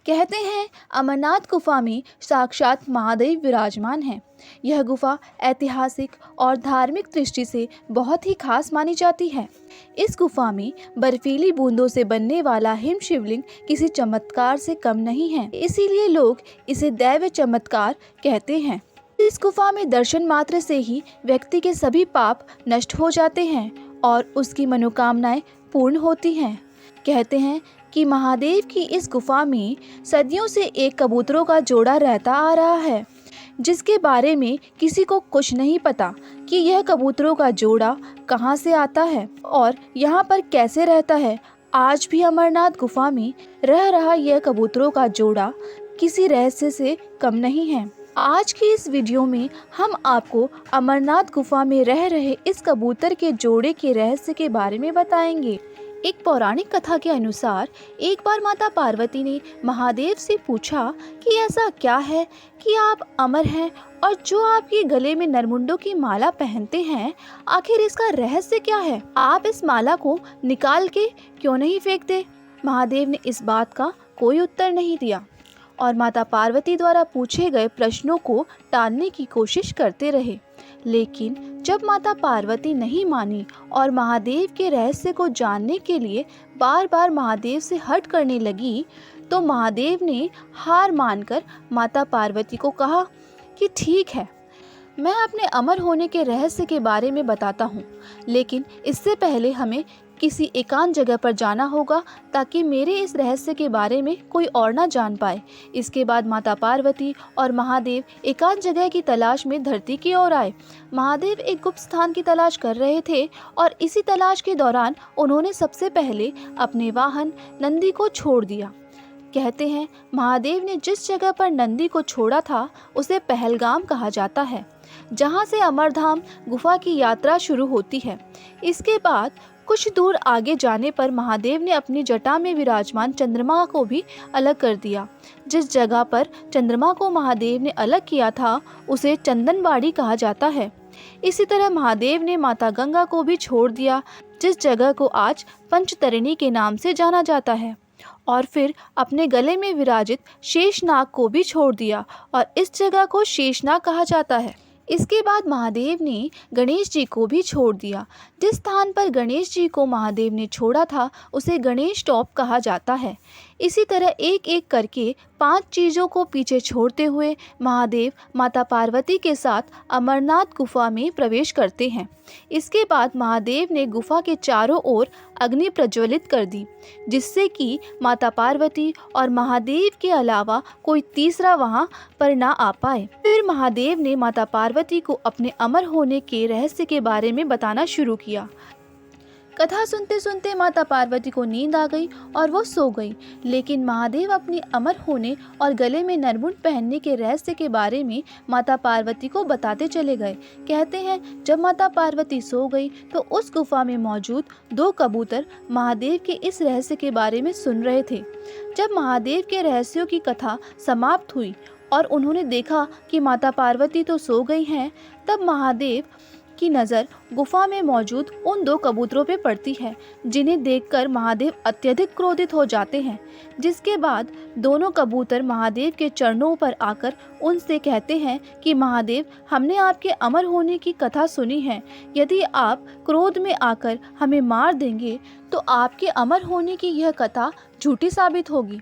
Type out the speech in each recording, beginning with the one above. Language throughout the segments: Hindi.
कहते हैं अमरनाथ गुफा में साक्षात महादेव विराजमान हैं। यह गुफा ऐतिहासिक और धार्मिक दृष्टि से बहुत ही खास मानी जाती है। इस गुफा में बर्फीली बूंदों से बनने वाला हिम शिवलिंग किसी चमत्कार से कम नहीं है, इसीलिए लोग इसे दैव चमत्कार कहते हैं। इस गुफा में दर्शन मात्र से ही व्यक्ति के सभी पाप नष्ट हो जाते हैं और उसकी मनोकामनाएं पूर्ण होती हैं। कहते हैं कि महादेव की इस गुफा में सदियों से एक कबूतरों का जोड़ा रहता आ रहा है, जिसके बारे में किसी को कुछ नहीं पता कि यह कबूतरों का जोड़ा कहां से आता है और यहाँ पर कैसे रहता है। आज भी अमरनाथ गुफा में रह रहा यह कबूतरों का जोड़ा किसी रहस्य से कम नहीं है। आज की इस वीडियो में हम आपको अमरनाथ गुफा में रह रहे इस कबूतर के जोड़े के रहस्य के बारे में बताएंगे। एक पौराणिक कथा के अनुसार एक बार माता पार्वती ने महादेव से पूछा कि ऐसा क्या है कि आप अमर हैं और जो आपके गले में नरमुंडों की माला पहनते हैं, आखिर इसका रहस्य क्या है? आप इस माला को निकाल के क्यों नहीं फेंकते? महादेव ने इस बात का कोई उत्तर नहीं दिया और माता पार्वती द्वारा पूछे गए प्रश्नों को टालने की कोशिश करते रहे। लेकिन जब माता पार्वती नहीं मानी और महादेव के रहस्य को जानने के लिए बार बार महादेव से हट करने लगी, तो महादेव ने हार मानकर माता पार्वती को कहा कि ठीक है, मैं अपने अमर होने के रहस्य के बारे में बताता हूँ, लेकिन इससे पहले हमें किसी एकांत जगह पर जाना होगा ताकि मेरे इस रहस्य के बारे में कोई और ना जान पाए। इसके बाद माता पार्वती और महादेव एकांत जगह की तलाश में धरती की ओर आए। महादेव एक गुप्त स्थान की तलाश कर रहे थे और इसी तलाश के दौरान उन्होंने सबसे पहले अपने वाहन नंदी को छोड़ दिया। कहते हैं महादेव ने जिस जगह पर नंदी को छोड़ा था उसे पहलगाम कहा जाता है, जहाँ से अमरधाम गुफा की यात्रा शुरू होती है। इसके बाद कुछ दूर आगे जाने पर महादेव ने अपनी जटा में विराजमान चंद्रमा को भी अलग कर दिया। जिस जगह पर चंद्रमा को महादेव ने अलग किया था उसे चंदनबाड़ी कहा जाता है। इसी तरह महादेव ने माता गंगा को भी छोड़ दिया, जिस जगह को आज पंचतरणी के नाम से जाना जाता है। और फिर अपने गले में विराजित शेषनाग को भी छोड़ दिया और इस जगह को शेषनाग कहा जाता है। इसके बाद महादेव ने गणेश जी को भी छोड़ दिया। जिस स्थान पर गणेश जी को महादेव ने छोड़ा था उसे गणेश टॉप कहा जाता है। इसी तरह एक एक करके 5 चीज़ों को पीछे छोड़ते हुए महादेव माता पार्वती के साथ अमरनाथ गुफा में प्रवेश करते हैं। इसके बाद महादेव ने गुफा के चारों ओर अग्नि प्रज्वलित कर दी, जिससे कि माता पार्वती और महादेव के अलावा कोई तीसरा वहां पर ना आ पाए। फिर महादेव ने माता पार्वती को अपने अमर होने के रहस्य के बारे में बताना शुरू किया। कथा सुनते सुनते माता पार्वती को नींद आ गई और वो सो गई, लेकिन महादेव अपने अमर होने और गले में नरमुंड पहनने के रहस्य के बारे में माता पार्वती को बताते चले गए। कहते हैं जब माता पार्वती सो गई तो उस गुफा में मौजूद 2 कबूतर महादेव के इस रहस्य के बारे में सुन रहे थे। जब महादेव के रहस्यों की कथा समाप्त हुई और उन्होंने देखा कि माता पार्वती तो सो गई हैं, तब महादेव की नज़र गुफा में मौजूद उन 2 कबूतरों पे पड़ती है, जिन्हें देखकर महादेव अत्यधिक क्रोधित हो जाते हैं। जिसके बाद दोनों कबूतर महादेव के चरणों पर आकर उनसे कहते हैं कि महादेव, हमने आपके अमर होने की कथा सुनी है। यदि आप क्रोध में आकर हमें मार देंगे तो आपके अमर होने की यह कथा झूठी साबित होगी।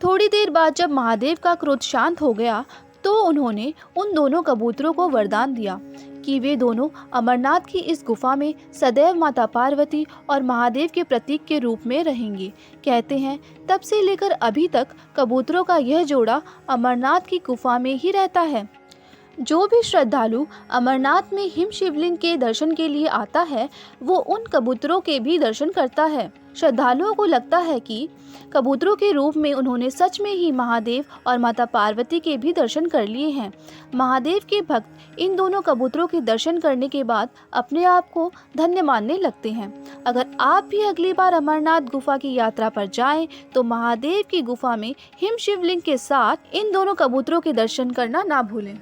थोड़ी देर बाद जब महादेव का क्रोध शांत हो गया तो उन्होंने उन दोनों कबूतरों को वरदान दिया कि वे दोनों अमरनाथ की इस गुफा में सदैव माता पार्वती और महादेव के प्रतीक के रूप में रहेंगे। कहते हैं तब से लेकर अभी तक कबूतरों का यह जोड़ा अमरनाथ की गुफा में ही रहता है। जो भी श्रद्धालु अमरनाथ में हिम शिवलिंग के दर्शन के लिए आता है वो उन कबूतरों के भी दर्शन करता है। श्रद्धालुओं को लगता है कि कबूतरों के रूप में उन्होंने सच में ही महादेव और माता पार्वती के भी दर्शन कर लिए हैं। महादेव के भक्त इन दोनों कबूतरों के दर्शन करने के बाद अपने आप को धन्य मानने लगते हैं। अगर आप भी अगली बार अमरनाथ गुफा की यात्रा पर जाएं तो महादेव की गुफा में हिम शिवलिंग के साथ इन दोनों कबूतरों के दर्शन करना ना भूलें।